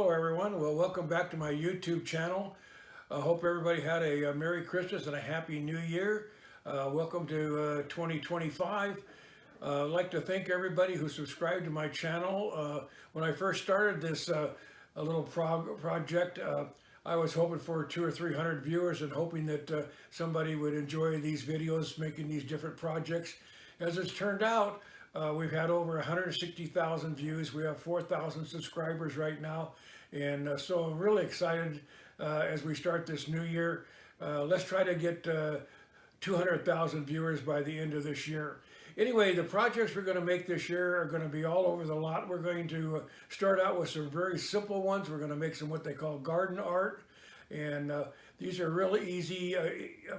Hello everyone, well welcome back to my YouTube channel. I hope everybody had a Merry Christmas and a Happy New Year. Welcome to 2025. I'd like to thank everybody who subscribed to my channel. When I first started this a little project, I was hoping for 200 or 300 viewers and hoping that somebody would enjoy these videos making these different projects. As it's turned out, we've had over 160,000 views. We have 4,000 subscribers right now. And so I'm really excited as we start this new year. Let's try to get 200,000 viewers by the end of this year. Anyway, the projects we're going to make this year are going to be all over the lot. We're going to start out with some very simple ones. We're going to make some what they call garden art. And these are really easy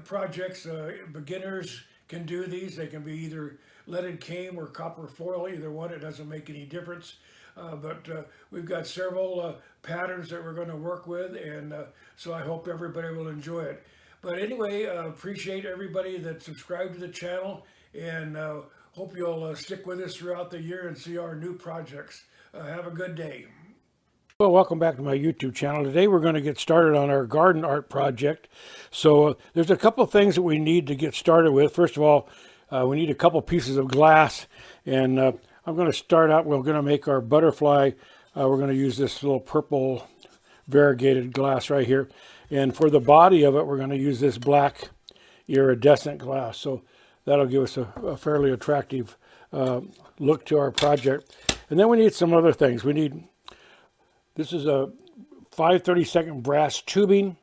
projects. Beginners can do these. They can be either leaded cane or copper foil, either one. It doesn't make any difference. But we've got several patterns that we're going to work with, and so I hope everybody will enjoy it. But anyway, appreciate everybody that subscribed to the channel, and hope you'll stick with us throughout the year and see our new projects. Have a good day. Well, welcome back to my YouTube channel. Today we're going to get started on our garden art project. So there's a couple things that we need to get started with. First of all, we need a couple pieces of glass, and I'm going to start out, we're going to make our butterfly. We're going to use this little purple variegated glass right here. And for the body of it, we're going to use this black iridescent glass. So that'll give us a fairly attractive look to our project. And then we need some other things. This is a 5/32 brass tubing.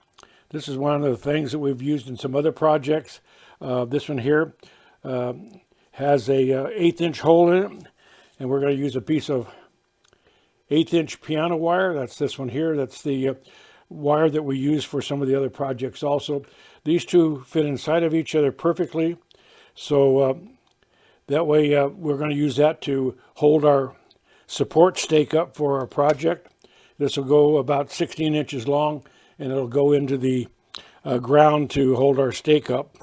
This is one of the things that we've used in some other projects. This one here has a 1/8" hole in it. And we're going to use a piece of 1/8" piano wire. That's this one here. That's the wire that we use for some of the other projects also. These two fit inside of each other perfectly. So that way we're going to use that to hold our support stake up for our project. This will go about 16 inches long, and it'll go into the ground to hold our stake up.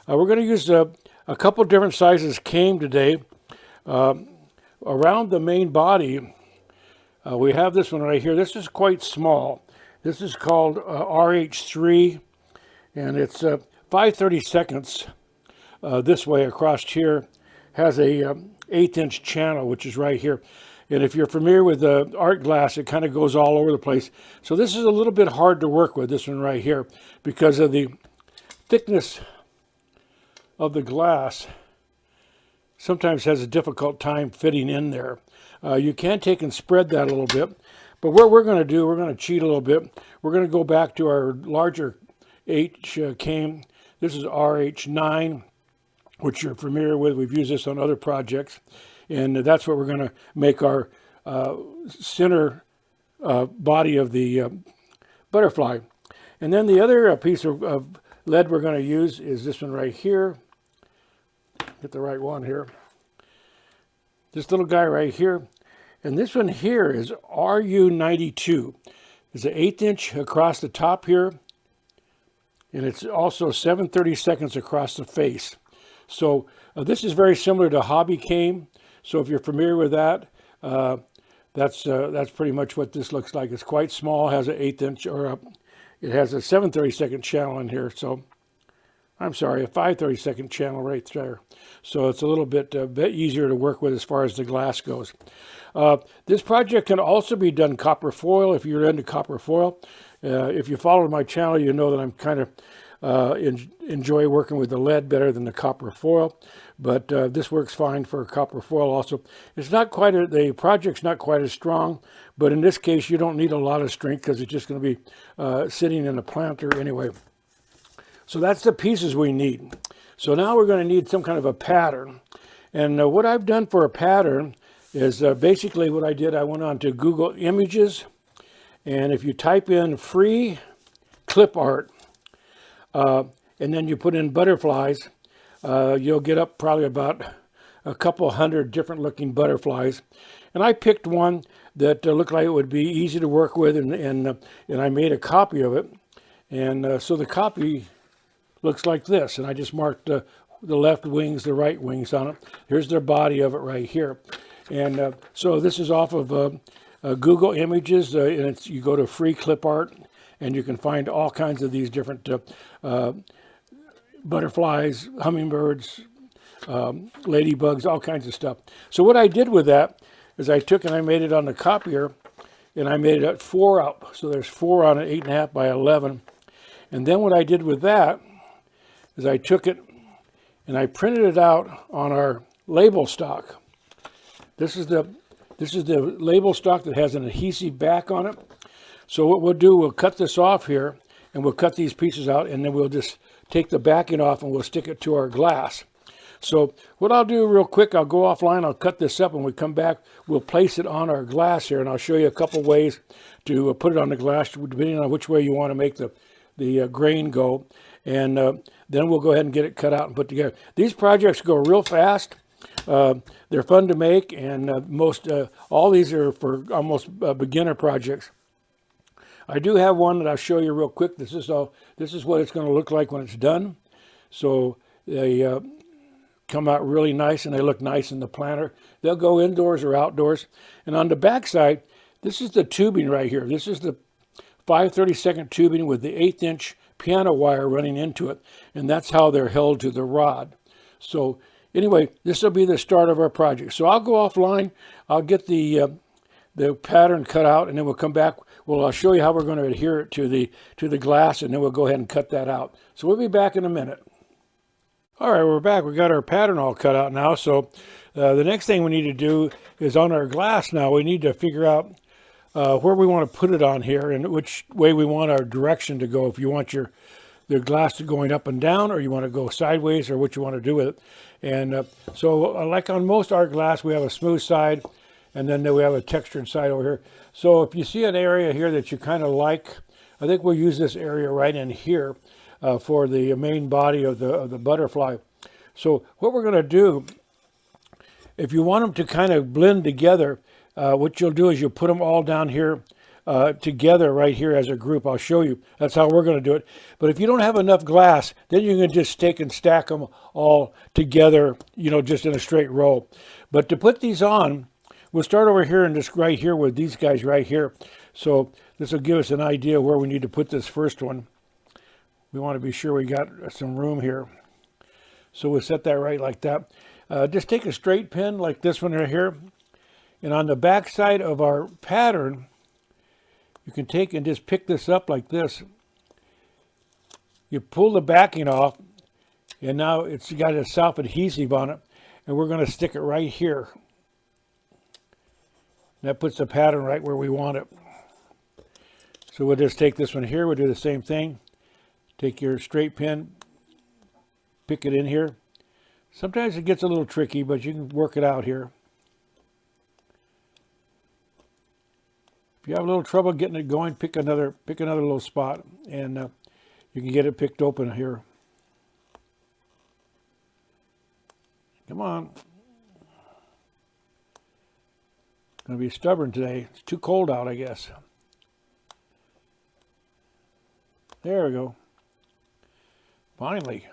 We're going to use a couple different sizes cane today. Around the main body, we have this one right here. This is quite small. This is called RH3, and it's 5/32 this way across here. Has a 1/8" channel, which is right here. And if you're familiar with the art glass, it kind of goes all over the place. So this is a little bit hard to work with, this one right here, because of the thickness of the glass. Sometimes has a difficult time fitting in there. You can take and spread that a little bit, but what we're going to do, we're going to cheat a little bit. We're going to go back to our larger H cane. This is RH9, which you're familiar with. We've used this on other projects, and that's what we're going to make our center body of the butterfly. And then the other piece of lead we're going to use is this one right here. Get the right one here. This little guy right here. And this one here is RU92. It's an 1/8" across the top here. And it's also 7/32 across the face. So this is very similar to hobby cane. So if you're familiar with that, that's pretty much what this looks like. It's quite small, has an 1/8" it has a 7/32 channel in here. So I'm sorry, a 5/32 channel right there. So it's a little bit easier to work with as far as the glass goes. This project can also be done copper foil if you're into copper foil. If you follow my channel, you know that I'm kind of enjoy working with the lead better than the copper foil. But this works fine for copper foil also. It's not quite, the project's not quite as strong, but in this case, you don't need a lot of strength because it's just going to be sitting in a planter anyway. So that's the pieces we need. So now we're going to need some kind of a pattern. And what I've done for a pattern is basically what I did, I went on to Google Images. And if you type in free clip art, and then you put in butterflies, you'll get up probably about a couple hundred different looking butterflies. And I picked one that looked like it would be easy to work with, and I made a copy of it. And so the copy looks like this, and I just marked the left wings, the right wings on it. Here's their body of it right here. And so this is off of Google Images, and you go to free clip art, and you can find all kinds of these different butterflies, hummingbirds, ladybugs, all kinds of stuff. So what I did with that is I took and I made it on the copier, and I made it at 4 up. So there's 4 on an 8.5 by 11. And then what I did with that is I took it and I printed it out on our label stock. This is the label stock that has an adhesive back on it. So what we'll do, we'll cut this off here, and we'll cut these pieces out, and then we'll just take the backing off and we'll stick it to our glass. So what I'll do real quick, I'll go offline, I'll cut this up, and when we come back, we'll place it on our glass here, and I'll show you a couple ways to put it on the glass, depending on which way you want to make the grain go. And then we'll go ahead and get it cut out and put together. These projects go real fast. They're fun to make, and all these are for almost beginner projects. I do have one that I'll show you real quick. This is what it's going to look like when it's done. So they come out really nice, and they look nice in the planter. They'll go indoors or outdoors. And on the back side, this is the tubing right here. This is the 5/32 tubing with the 1/8 inch piano wire running into it, and that's how they're held to the rod. So anyway, this will be the start of our project. So I'll go offline, I'll get the pattern cut out, and then we'll come back. Well, I'll show you how we're going to adhere it to the glass, and then we'll go ahead and cut that out. So we'll be back in a minute. All right, we're back. We got our pattern all cut out now. So the next thing we need to do is on our glass now, we need to figure out where we want to put it on here and which way we want our direction to go. If you want the glass to going up and down, or you want to go sideways, or what you want to do with it. And so like on most art glass, we have a smooth side, and then we have a textured side over here. So if you see an area here that you kind of like, I think we'll use this area right in here for the main body of the butterfly. So what we're going to do, if you want them to kind of blend together, what you'll do is you'll put them all down here together right here as a group. I'll show you. That's how we're going to do it. But if you don't have enough glass, then you can just take and stack them all together, just in a straight row. But to put these on, we'll start over here and just right here with these guys right here. So this will give us an idea where we need to put this first one. We want to be sure we got some room here. So we'll set that right like that. Just take a straight pin like this one right here. And on the back side of our pattern, you can take and just pick this up like this. You pull the backing off, and now it's got a self-adhesive on it. And we're going to stick it right here. That puts the pattern right where we want it. So we'll just take this one here. We'll do the same thing. Take your straight pin, pick it in here. Sometimes it gets a little tricky, but you can work it out here. If you have a little trouble getting it going, pick another little spot, and you can get it picked open here. Come on. Going to be stubborn today. It's too cold out, I guess. There we go. Finally.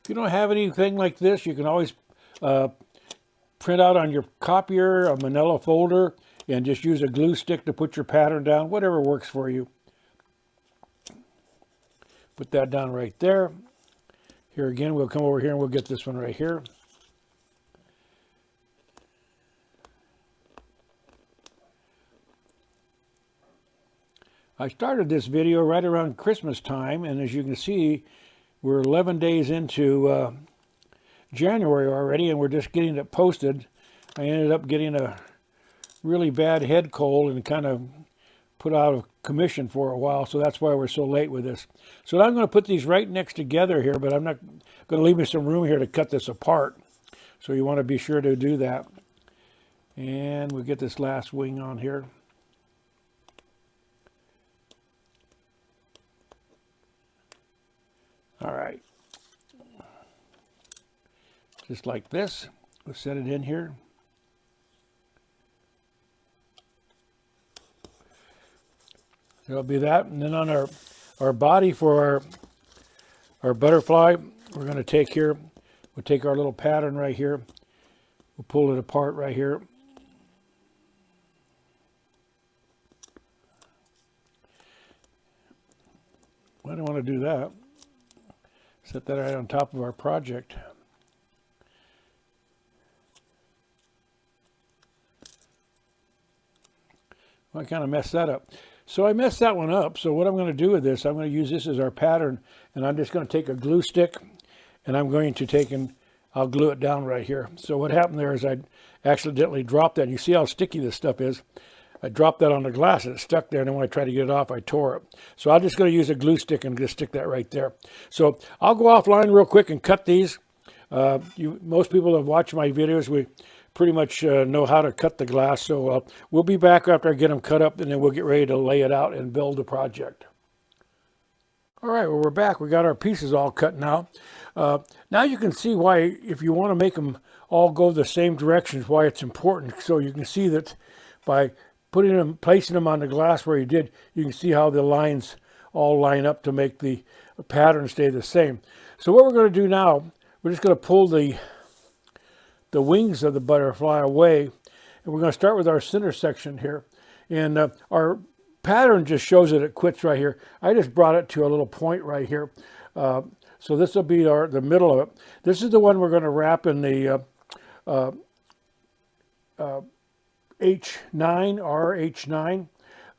If you don't have anything like this, you can always print out on your copier a manila folder and just use a glue stick to put your pattern down, whatever works for you. Put that down right there. Here again, we'll come over here and we'll get this one right here. I started this video right around Christmas time, and as you can see, we're 11 days into January already, and we're just getting it posted. I ended up getting a really bad head cold and kind of put out of commission for a while, so that's why we're so late with this. So I'm going to put these right next together here, but I'm not going to leave me some room here to cut this apart. So you want to be sure to do that. And we'll get this last wing on here. All right. Just like this. We'll set it in here. There'll be that. And then on our body for our butterfly, we're going to take here, We'll take our little pattern right here. We'll pull it apart right here. I don't want to do that. Set that right on top of our project. Well, I kind of messed that up. So I messed that one up. So what I'm going to do with this, I'm going to use this as our pattern, and I'm just going to take a glue stick, and I'm going to take and I'll glue it down right here. So what happened there is I accidentally dropped that. You see how sticky this stuff is? I dropped that on the glass and it stuck there, and then when I tried to get it off, I tore it. So I'm just going to use a glue stick and just stick that right there. So I'll go offline real quick and cut these. Most people have watched my videos. We pretty much know how to cut the glass. So we'll be back after I get them cut up, and then we'll get ready to lay it out and build the project. All right, well, we're back. We got our pieces all cut now. Now you can see why, if you want to make them all go the same directions, why it's important. So you can see that by placing them on the glass where you did, you can see how the lines all line up to make the pattern stay the same. So what we're going to do now, we're just going to pull the wings of the butterfly away, and we're going to start with our center section here. And our pattern just shows that it quits right here. I just brought it to a little point right here. So this will be the middle of it. This is the one we're going to wrap in the H9, RH9.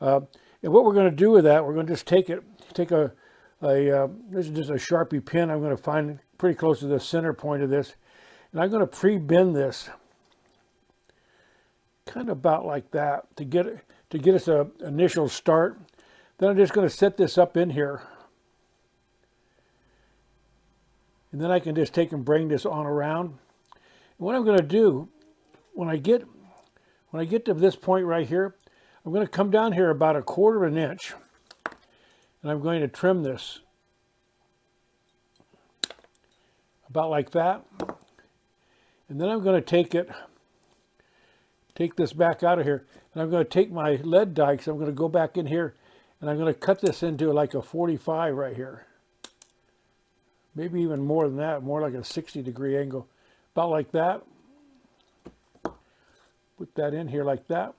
And what we're going to do with that, we're going to just take this is just a Sharpie pin. I'm going to find pretty close to the center point of this. And I'm going to pre-bend this kind of about like that to get us an initial start. Then I'm just going to set this up in here. And then I can just take and bring this on around. And what I'm going to do, when I get to this point right here, I'm going to come down here about 1/4 of an inch, and I'm going to trim this about like that. And then I'm going to take this back out of here, and I'm going to take my lead dikes. I'm going to go back in here, and I'm going to cut this into like a 45 right here. Maybe even more than that, more like a 60-degree angle, about like that. Put that in here like that.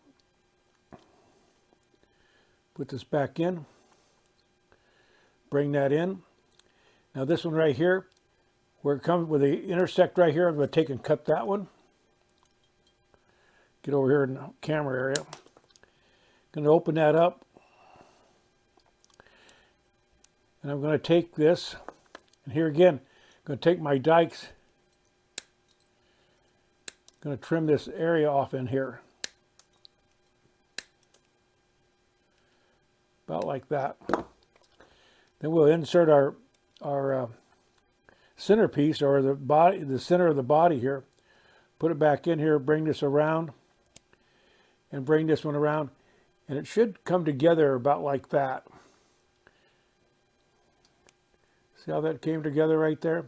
Put this back in. Bring that in. Now this one right here, where it comes with the intersect right here, I'm going to take and cut that one. Get over here in the camera area. Going to open that up. And I'm going to take this, and here again, I'm going to take my dikes. Going to trim this area off in here. About like that. Then we'll insert our centerpiece, or the center of the body here. Put it back in here, bring this around, and bring this one around. And it should come together about like that. See how that came together right there?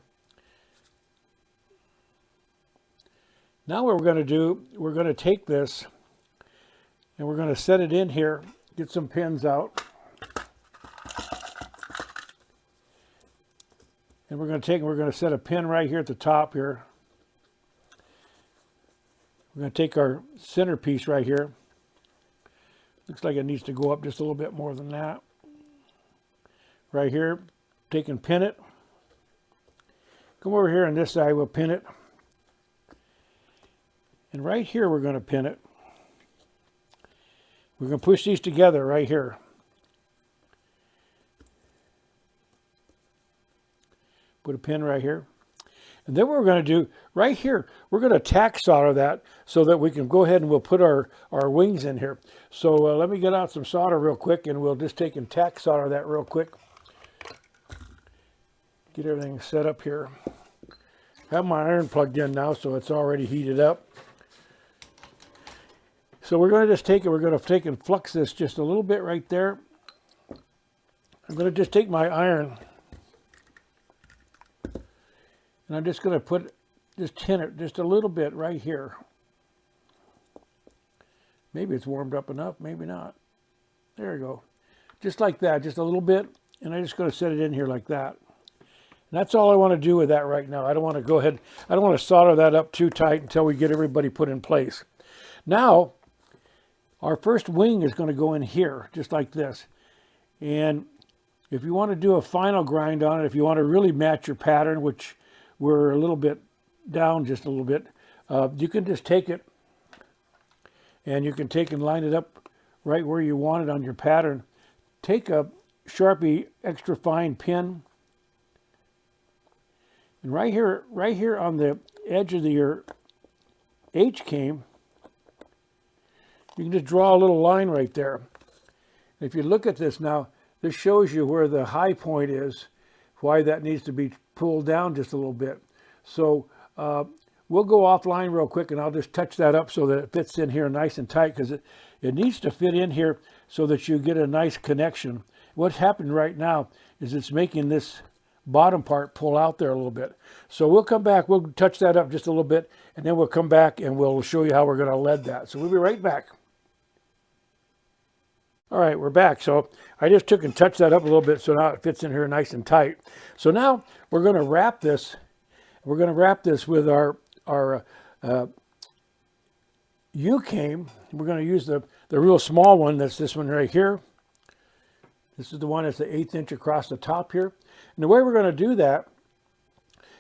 Now what we're going to do, we're going to take this and we're going to set it in here, get some pins out. And we're going to set a pin right here at the top here. We're going to take our centerpiece right here. Looks like it needs to go up just a little bit more than that. Right here, take and pin it. Come over here on this side, we'll pin it. And right here, we're going to pin it. We're going to push these together right here. Put a pin right here. And then what we're going to do, right here, we're going to tack solder that so that we can go ahead and we'll put our wings in here. So let me get out some solder real quick, and we'll just take and tack solder that real quick. Get everything set up here. I have my iron plugged in now, so it's already heated up. So we're going to just take it, we're going to take and flux this just a little bit right there. I'm going to just take my iron, and I'm just going to just tin it just a little bit right here. Maybe it's warmed up enough, maybe not. There we go. Just like that, just a little bit, and I'm just going to set it in here like that. That's all I want to do with that right now. I don't want to go ahead, I don't want to solder that up too tight until we get everybody put in place. Now, our first wing is going to go in here, just like this. And if you want to do a final grind on it, if you want to really match your pattern, which we're a little bit down just a little bit, you can just take it and you can take and line it up right where you want it on your pattern. Take a Sharpie extra fine pin, and right here on the edge of your H-came, you can just draw a little line right there. If you look at this now, this shows you where the high point is, why that needs to be pulled down just a little bit. So we'll go offline real quick and I'll just touch that up so that it fits in here nice and tight, because it needs to fit in here so that you get a nice connection. What's happening right now is it's making this bottom part pull out there a little bit. So we'll come back, we'll touch that up just a little bit, and then we'll come back and we'll show you how we're going to lead that. So we'll be right back. All right, we're back. So I just took and touched that up a little bit so now it fits in here nice and tight. So now we're going to wrap this. We're going to wrap this with our U-came. We're going to use the real small one. That's this one right here. This is the one that's the 1/8 inch across the top here. And the way we're going to do that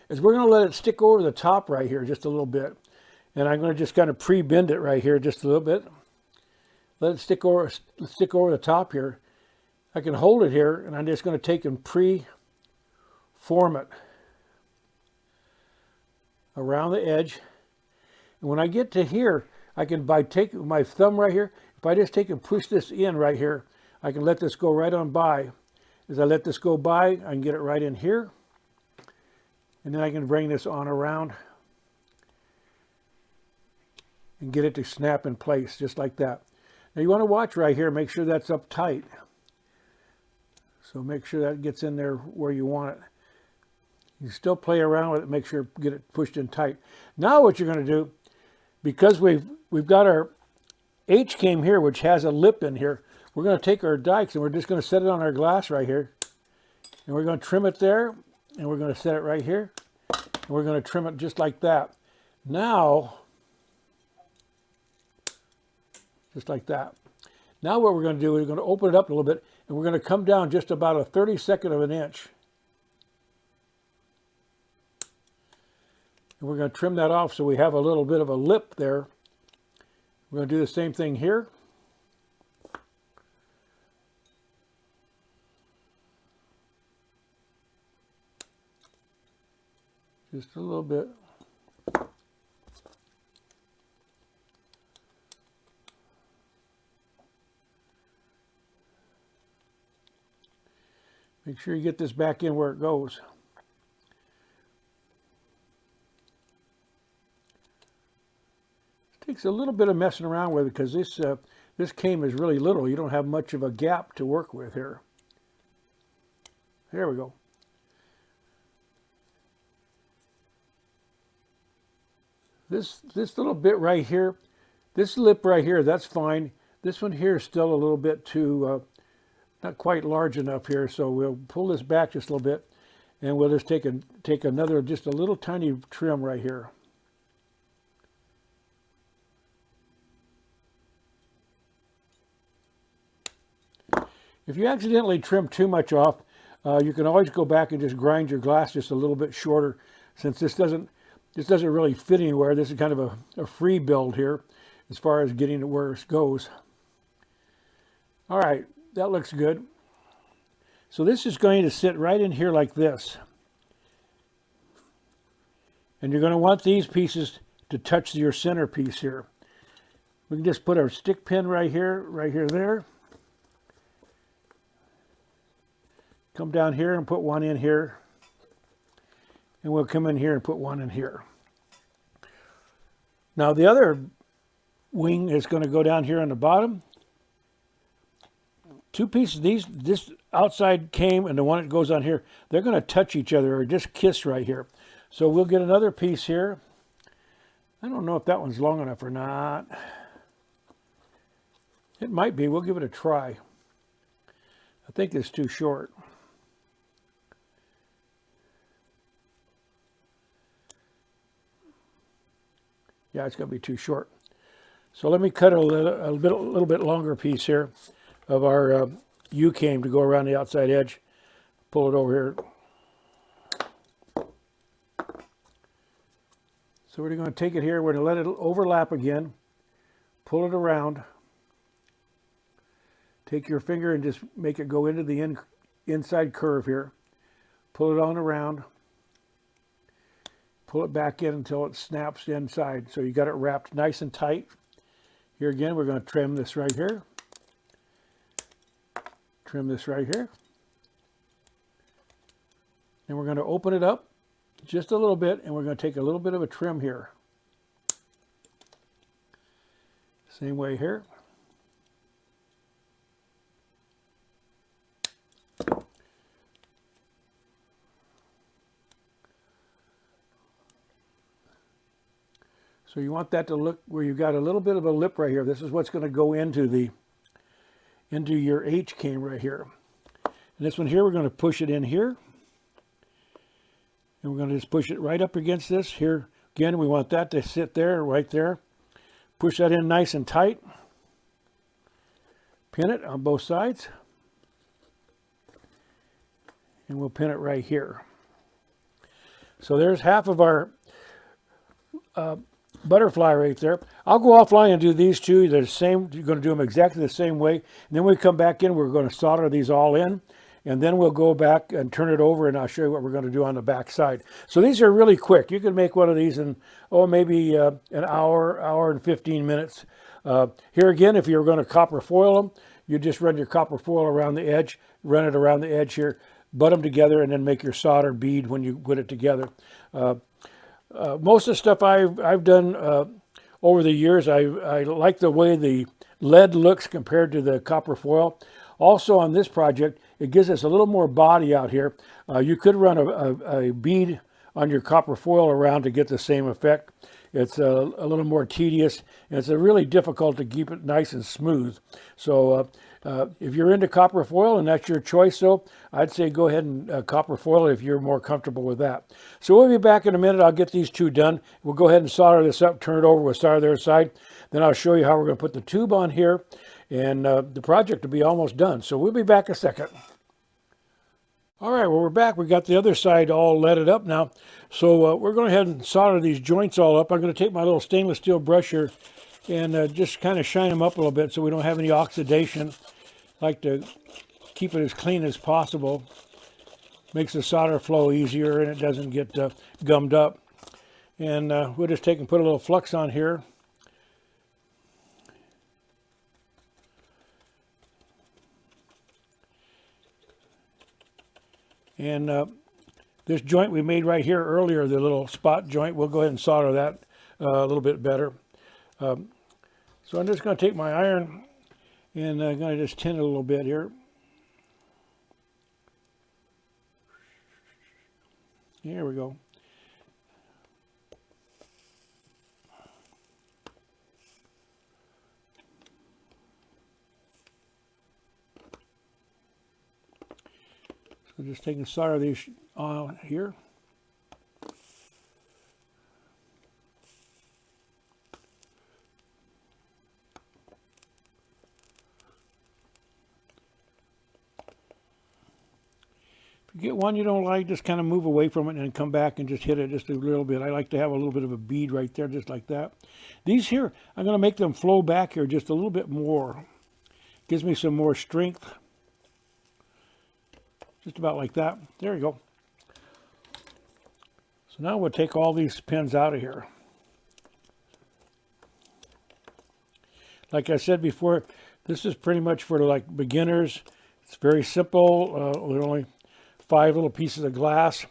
is we're going to let it stick over the top right here just a little bit. And I'm going to just kind of pre-bend it right here just a little bit. Let it stick over the top here. I can hold it here, and I'm just going to take and pre-form it around the edge. And when I get to here, I can, by taking my thumb right here, if I just take and push this in right here, I can let this go right on by. As I let this go by, I can get it right in here. And then I can bring this on around and get it to snap in place just like that. Now you want to watch right here, make sure that's up tight. So make sure that gets in there where you want it. You still play around with it, make sure get it pushed in tight. Now what you're going to do, because we've got our H-came here, which has a lip in here, we're going to take our dikes and we're just going to set it on our glass right here. And we're going to trim it there, and we're going to set it right here. And we're going to trim it just like that. Now, just like that. Now what we're going to do is we're going to open it up a little bit, and we're going to come down just about a 32nd of an inch. And we're going to trim that off so we have a little bit of a lip there. We're going to do the same thing here. Just a little bit. Make sure you get this back in where it goes. It takes a little bit of messing around with it because this came is really little. You don't have much of a gap to work with here. There we go. This little bit right here, this lip right here, that's fine. This one here is still a little bit too, not quite large enough here, so we'll pull this back just a little bit, and we'll just take another, just a little tiny trim right here. If you accidentally trim too much off, you can always go back and just grind your glass just a little bit shorter, since this doesn't really fit anywhere. This is kind of a free build here as far as getting it where it goes. All right, that looks good. So this is going to sit right in here like this. And you're going to want these pieces to touch your center piece here. We can just put our stick pin right here, there. Come down here and put one in here. And we'll come in here and put one in here. Now the other wing is going to go down here on the bottom. Two pieces of these, this outside came and the one that goes on here, they're going to touch each other or just kiss right here. So we'll get another piece here. I don't know if that one's long enough or not. It might be. We'll give it a try. I think it's too short. Yeah, it's going to be too short. So let me cut a little bit longer piece here of our U-came to go around the outside edge. Pull it over here. So we're going to take it here. We're going to let it overlap again. Pull it around. Take your finger and just make it go into the inside curve here. Pull it on around. Pull it back in until it snaps inside. So you got it wrapped nice and tight. Here again, we're going to trim this right here. Trim this right here. And we're going to open it up just a little bit, and we're going to take a little bit of a trim here. Same way here. So you want that to look where you've got a little bit of a lip right here. This is what's going to go into your H came right here. And this one here, we're going to push it in here. And we're going to just push it right up against this. Here, again, we want that to sit there, right there. Push that in nice and tight. Pin it on both sides. And we'll pin it right here. So there's half of our butterfly right there. I'll go offline and do these two. They're the same. You're going to do them exactly the same way. And then we come back in, we're going to solder these all in. And then we'll go back and turn it over, and I'll show you what we're going to do on the back side. So these are really quick. You can make one of these in, maybe an hour and 15 minutes. Here again, if you're going to copper foil them, you just run your copper foil around the edge, run it around the edge here, butt them together, and then make your solder bead when you put it together. Most of the stuff I've done over the years, I like the way the lead looks compared to the copper foil. Also on this project, it gives us a little more body out here. You could run a bead on your copper foil around to get the same effect. It's a little more tedious, and it's really difficult to keep it nice and smooth. So if you're into copper foil and that's your choice, though, I'd say go ahead and copper foil it if you're more comfortable with that. So we'll be back in a minute. I'll get these two done. We'll go ahead and solder this up, turn it over, we'll solder the other side. Then I'll show you how we're going to put the tube on here, and the project will be almost done. So we'll be back a second. All right, well, we're back. We got the other side all leaded up now. So we're going to go ahead and solder these joints all up. I'm going to take my little stainless steel brush here and just kind of shine them up a little bit so we don't have any oxidation. I like to keep it as clean as possible. Makes the solder flow easier and it doesn't get gummed up. And we'll just take and put a little flux on here. And this joint we made right here earlier, the little spot joint, we'll go ahead and solder that a little bit better. So I'm just going to take my iron and I'm going to just tin it a little bit here. Here we go. So just taking solder these on here. If you get one you don't like, just kind of move away from it and come back and just hit it just a little bit. I like to have a little bit of a bead right there, just like that. These here, I'm going to make them flow back here just a little bit more. Gives me some more strength. Just about like that. There you go. So now we'll take all these pins out of here. Like I said before, this is pretty much for like beginners. It's very simple. With only 5 little pieces of glass,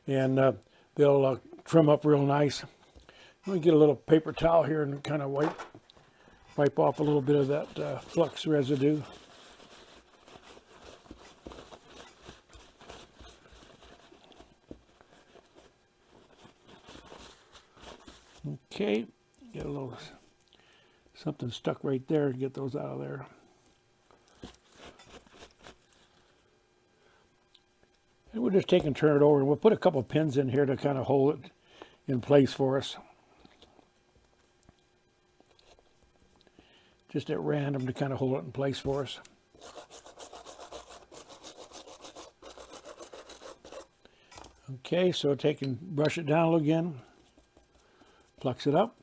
and they'll trim up real nice. Let me get a little paper towel here and kind of wipe off a little bit of that flux residue. Okay, get a little something stuck right there. Get those out of there. And we'll just take and turn it over, and we'll put a couple pins in here to kind of hold it in place for us. just at random to kind of hold it in place for us. Okay, so take and brush it down again, flux it up.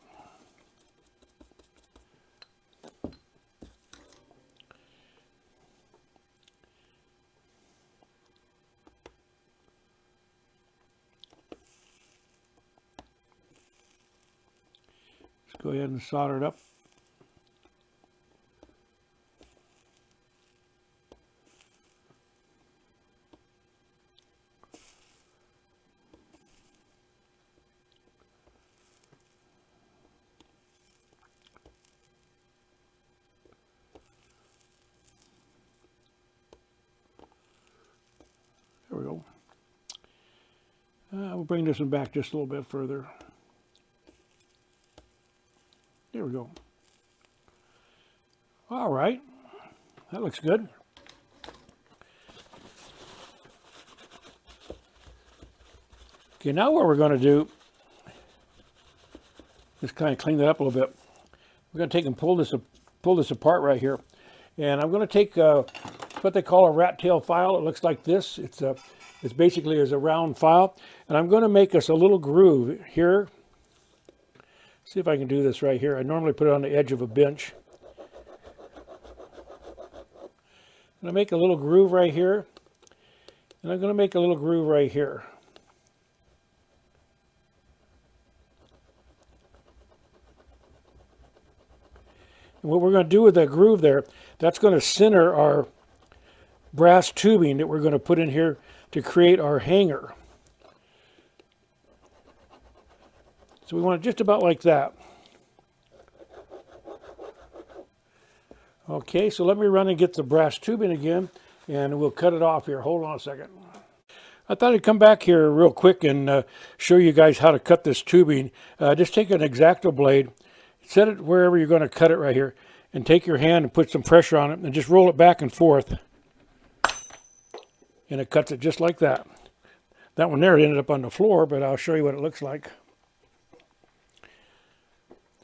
Let's go ahead and solder it up. There we go. We'll bring this one back just a little bit further. There we go. All right, that looks good. Okay, now what we're going to do is kind of clean that up a little bit. We're going to take and pull this apart right here, and I'm going to take what they call a rat tail file. It looks like this. It's basically as a round file, and I'm going to make us a little groove here. See if I can do this right here. I normally put it on the edge of a bench. I'm going to make a little groove right here, and I'm going to make a little groove right here. And what we're going to do with that groove there, that's going to center our brass tubing that we're going to put in here to create our hanger. So we want it just about like that. Okay, so let me run and get the brass tubing again, and we'll cut it off here. Hold on a second. I thought I'd come back here real quick and show you guys how to cut this tubing. Just take an X-Acto blade, set it wherever you're going to cut it right here, and take your hand and put some pressure on it, and just roll it back and forth. And it cuts it just like that. That one there ended up on the floor, but I'll show you what it looks like.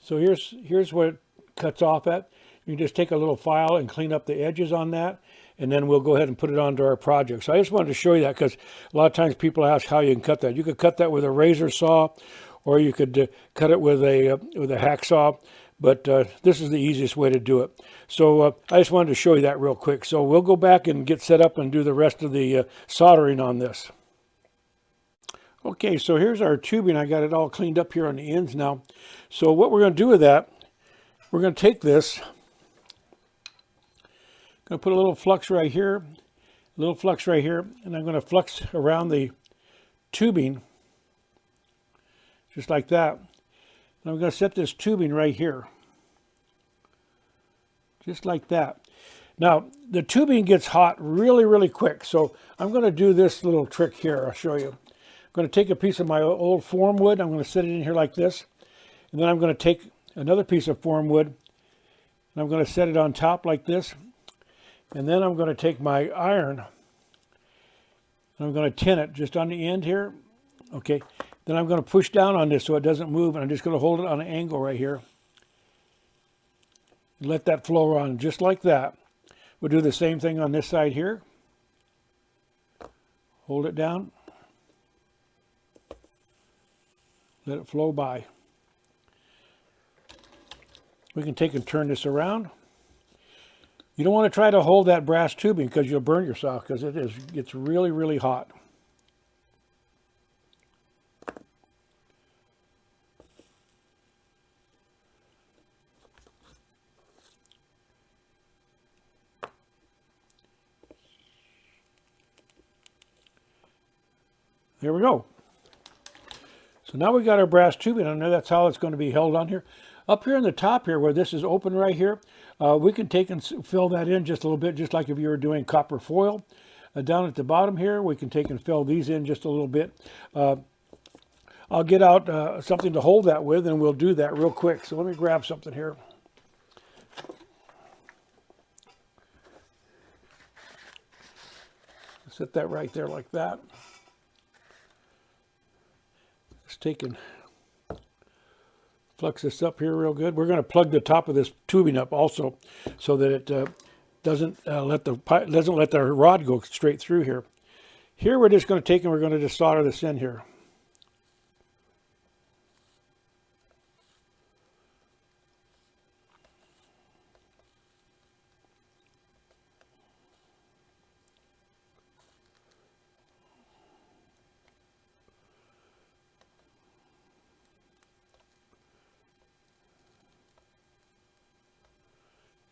So here's what it cuts off at. You just take a little file and clean up the edges on that, and then we'll go ahead and put it onto our project. So I just wanted to show you that because a lot of times people ask how you can cut that. You could cut that with a razor saw, or you could cut it with a hacksaw, but this is the easiest way to do it. So I just wanted to show you that real quick. So we'll go back and get set up and do the rest of the soldering on this. Okay, so here's our tubing. I got it all cleaned up here on the ends now. So what we're going to do with that, we're going to take this, going to put a little flux right here, a little flux right here, and I'm going to flux around the tubing, just like that. And I'm going to set this tubing right here, just like that. Now, the tubing gets hot really, really quick, so I'm going to do this little trick here. I'll show you. I'm going to take a piece of my old form wood. I'm going to set it in here like this. And then I'm going to take another piece of form wood, and I'm going to set it on top like this. And then I'm going to take my iron, and I'm going to tin it just on the end here. Okay. Then I'm going to push down on this so it doesn't move, and I'm just going to hold it on an angle right here. Let that flow on just like that. We'll do the same thing on this side here. Hold it down. Let it flow by. We can take and turn this around. You don't want to try to hold that brass tubing because you'll burn yourself because it's really, really hot. There we go. So now we got our brass tubing on there. That's how it's going to be held on here. Up here in the top here where this is open right here, we can take and fill that in just a little bit, just like if you were doing copper foil. Down at the bottom here, we can take and fill these in just a little bit. I'll get out something to hold that with, and we'll do that real quick. So let me grab something here. Set that right there like that. Just take and Flux this up here real good. We're going to plug the top of this tubing up also, so that it doesn't let the rod go straight through here. Here we're just going to take and we're going to just solder this in here.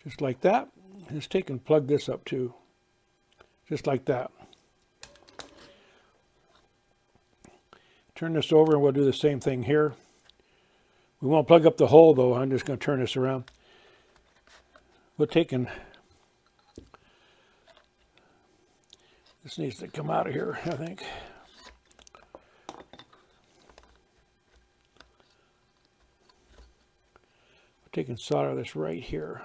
Just like that. Just take and plug this up too. Just like that. Turn this over and we'll do the same thing here. We won't plug up the hole though. I'm just going to turn this around. We'll take and this needs to come out of here, I think. We'll take and solder this right here.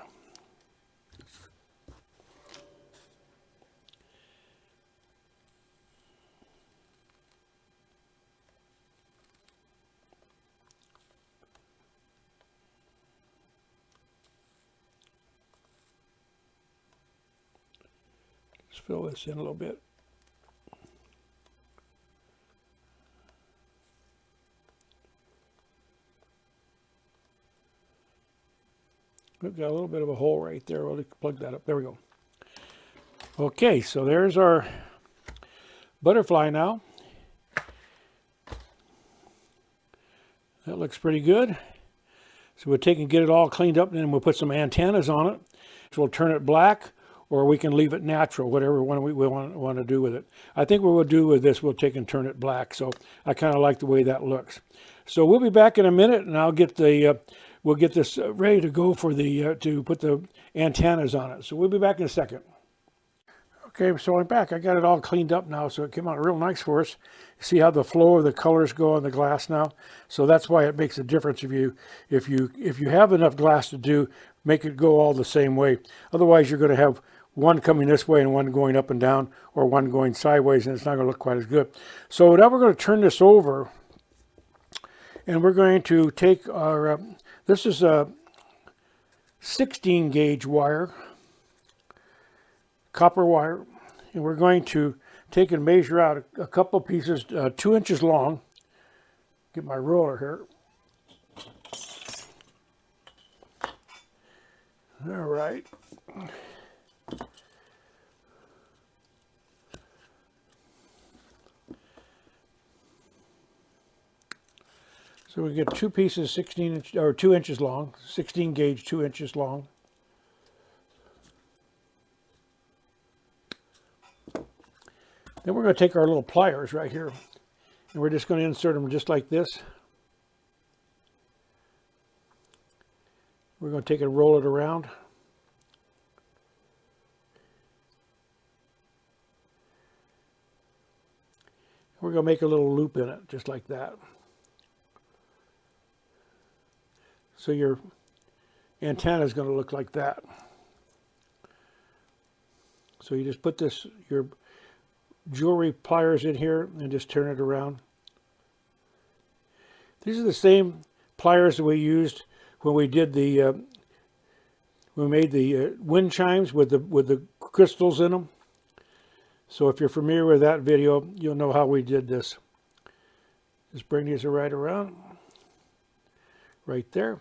Just fill this in a little bit. We've got a little bit of a hole right there. We'll plug that up. There we go. Okay, so there's our butterfly now. That looks pretty good. So we'll take and get it all cleaned up, and then we'll put some antennas on it. So we'll turn it black, or we can leave it natural, whatever one we want to do with it. I think what we'll do with this, we'll take and turn it black. So I kind of like the way that looks. So we'll be back in a minute, and I'll get the we'll get this ready to go for the to put the antennas on it. So we'll be back in a second. Okay, so I'm back. I got it all cleaned up now, so it came out real nice for us. See how the flow of the colors go on the glass now? So that's why it makes a difference if you have enough glass to do, make it go all the same way. Otherwise, you're going to have one coming this way and one going up and down, or one going sideways, and it's not going to look quite as good. So now we're going to turn this over, and we're going to take our, this is a 16 gauge wire, copper wire, and we're going to take and measure out a couple pieces 2 inches long. Get my roller here. All right. So we get two pieces 16 inch or 2 inches long, 16 gauge 2 inches long. Then we're going to take our little pliers right here, and we're just going to insert them just like this. We're going to take and roll it around. We're going to make a little loop in it, just like that. So your antenna is going to look like that. So you just put this, your jewelry pliers in here and just turn it around. These are the same pliers that we used when we did the we made the wind chimes with the crystals in them. So if you're familiar with that video, you'll know how we did this. Just bring these right around, right there.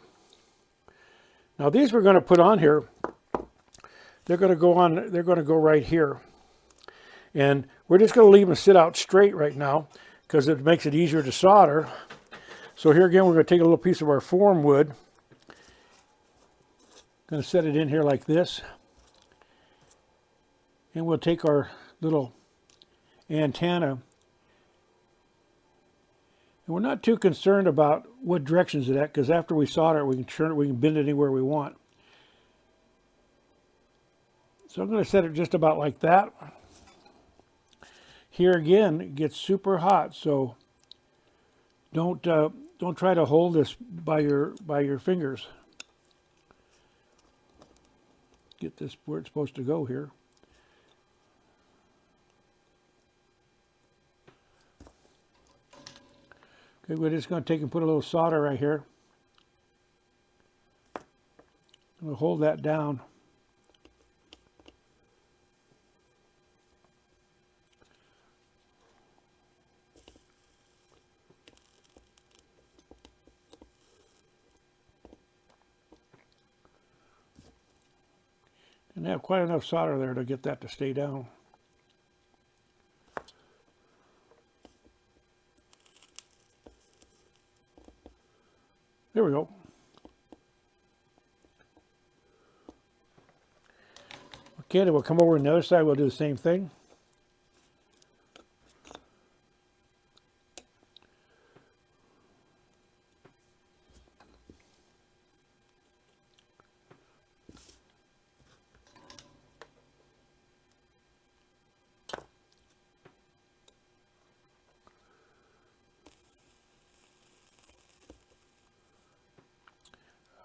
Now these we're going to put on here. They're going to go on. They're going to go right here, and we're just going to leave them sit out straight right now because it makes it easier to solder. So here again, we're going to take a little piece of our form wood. Going to set it in here like this, and we'll take our little antenna. And we're not too concerned about what directions it's at, because after we solder it, we can turn it, we can bend it anywhere we want. So I'm going to set it just about like that. Here again, it gets super hot, so don't try to hold this by your fingers. Get this where it's supposed to go here. Okay, we're just going to take and put a little solder right here. We'll hold that down. And have quite enough solder there to get that to stay down. There we go. Okay, then we'll come over on the other side. We'll do the same thing.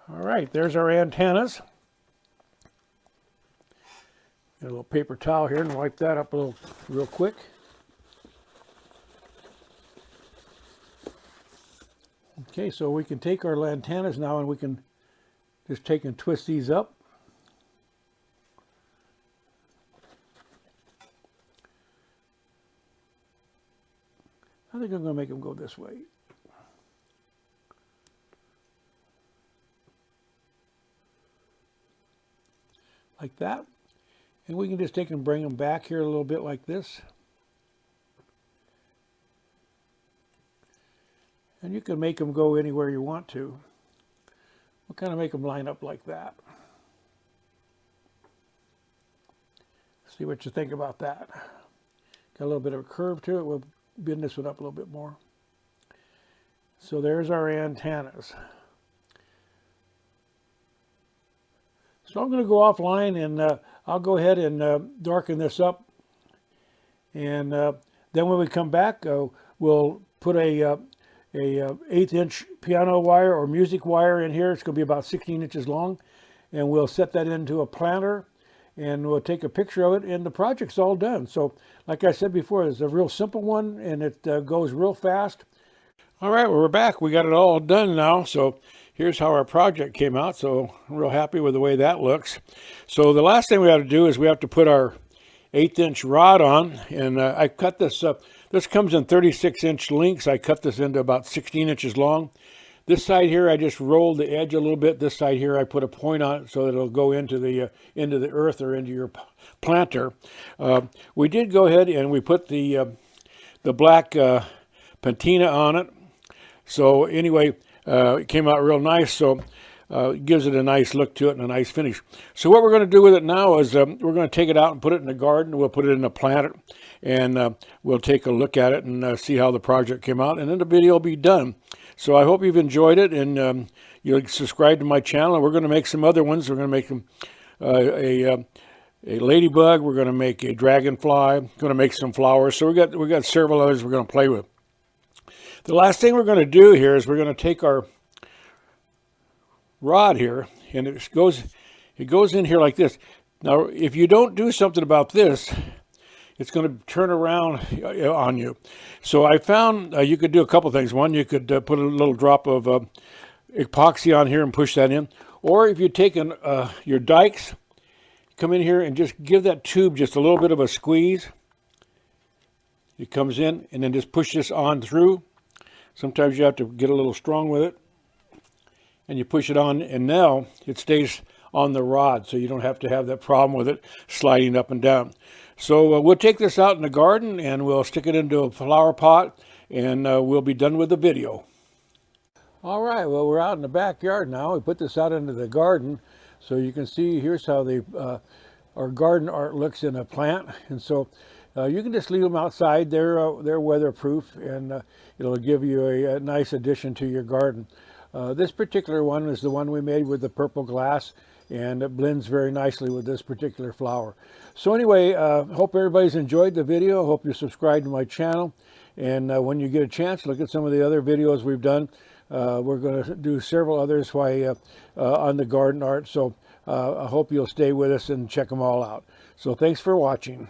All right, there's our antennas. Get a little paper towel here and wipe that up a little real quick. Okay, so we can take our antennas now and we can just take and twist these up. I think I'm going to make them go this way. Like that. And we can just take and bring them back here a little bit like this. And you can make them go anywhere you want to. We'll kind of make them line up like that. See what you think about that. Got a little bit of a curve to it. We'll bend this one up a little bit more. So there's our antennas. So I'm going to go offline and I'll go ahead and darken this up. And then when we come back, we'll put a 1/8" piano wire or music wire in here. It's going to be about 16 inches long. And we'll set that into a planter and we'll take a picture of it and the project's all done. So like I said before, it's a real simple one and it goes real fast. All right, well, we're back. We got it all done now. So here's how our project came out. So I'm real happy with the way that looks. So the last thing we have to do is we have to put our 1/8" rod on. And I cut this up. This comes in 36-inch lengths. I cut this into about 16 inches long. This side here, I just rolled the edge a little bit. This side here, I put a point on it so that it'll go into the earth or into your planter. We did go ahead and we put the black patina on it. So anyway, it came out real nice. So it gives it a nice look to it and a nice finish. So what we're going to do with it now is we're going to take it out and put it in the garden. We'll put it in a planter and we'll take a look at it and see how the project came out. And then the video will be done. So I hope you've enjoyed it and you'll subscribe to my channel. And we're going to make some other ones. We're going to make them a ladybug. We're going to make a dragonfly. Going to make some flowers. So we got several others we're going to play with. The last thing we're going to do here is we're going to take our rod here and it goes in here like this. Now if you don't do something about this, it's going to turn around on you. So I found you could do a couple things. One, you could put a little drop of epoxy on here and push that in. Or if you're taking your dikes, come in here and just give that tube just a little bit of a squeeze. It comes in and then just push this on through. Sometimes you have to get a little strong with it. And you push it on and now it stays on the rod. So you don't have to have that problem with it sliding up and down. So we'll take this out in the garden and we'll stick it into a flower pot and we'll be done with the video. All right, well, we're out in the backyard now. We put this out into the garden so you can see here's how our garden art looks in a plant. And so you can just leave them outside. They're weatherproof and it'll give you a nice addition to your garden. This particular one is the one we made with the purple glass and it blends very nicely with this particular flower. So anyway, hope everybody's enjoyed the video. Hope you subscribe to my channel. And when you get a chance, look at some of the other videos we've done. We're going to do several others on the garden art. So I hope you'll stay with us and check them all out. So thanks for watching.